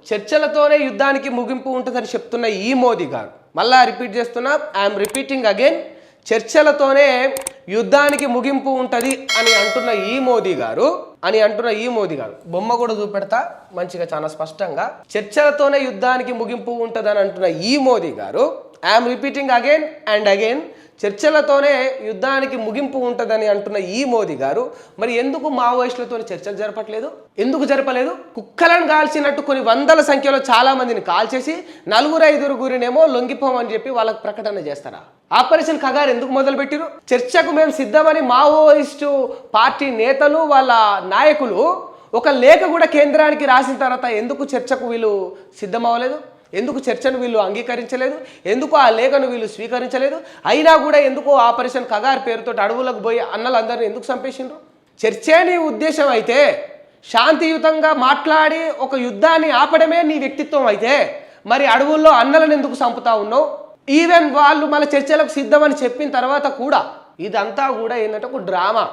చర్చలతోనే యుద్ధానికి ముగింపు ఉంటుందని చెప్తున్న ఈ మోదీ గారు మళ్ళా రిపీట్ చేస్తున్నా, ఐఎమ్ రిపీటింగ్ అగైన్, చర్చలతోనే యుద్ధానికి ముగింపు ఉంటుంది అని అంటున్న ఈ మోదీ గారు బొమ్మ కూడా చూపెడతా మంచిగా చాలా స్పష్టంగా, చర్చలతోనే యుద్ధానికి ముగింపు ఉంటుందని అంటున్న ఈ Modi garu I am repeating again and again, చర్చలతోనే యుద్ధానికి ముగింపు ఉంటుందని అంటున్న ఈ మోదీ గారు మరి ఎందుకు మావోయిస్టులతో చర్చలు జరపట్లేదు? ఎందుకు జరపలేదు? కుక్కలను కాల్చినట్టు కొన్ని వందల సంఖ్యలో చాలా మందిని కాల్చేసి 4-5 లొంగిపోమని చెప్పి వాళ్ళకి ప్రకటన చేస్తారా? ఆపరేషన్ కగార్ ఎందుకు మొదలుపెట్టిరు? చర్చకు మేము సిద్ధమని మావోయిస్టు పార్టీ నేతలు వాళ్ళ నాయకులు ఒక లేఖ కూడా కేంద్రానికి రాసిన తర్వాత ఎందుకు చర్చకు వీళ్ళు సిద్ధమవ్వలేదు? ఎందుకు చర్చను వీళ్ళు అంగీకరించలేదు? ఎందుకు ఆ లేఖను వీళ్ళు స్వీకరించలేదు? అయినా కూడా ఎందుకు ఆపరేషన్ కగార్ పేరుతో అడవులకు పోయి అన్నలందరినీ ఎందుకు చంపేసిండ్రు? చర్చే నీ ఉద్దేశం అయితే, శాంతియుతంగా మాట్లాడి ఒక యుద్ధాన్ని ఆపడమే నీ వ్యక్తిత్వం అయితే, మరి అడవుల్లో అన్నలను ఎందుకు చంపుతా ఉన్నావు? ఈవెన్ వాళ్ళు మళ్ళీ చర్చలకు సిద్ధమని చెప్పిన తర్వాత కూడా ఇదంతా కూడా ఏంటంటే ఒక డ్రామా.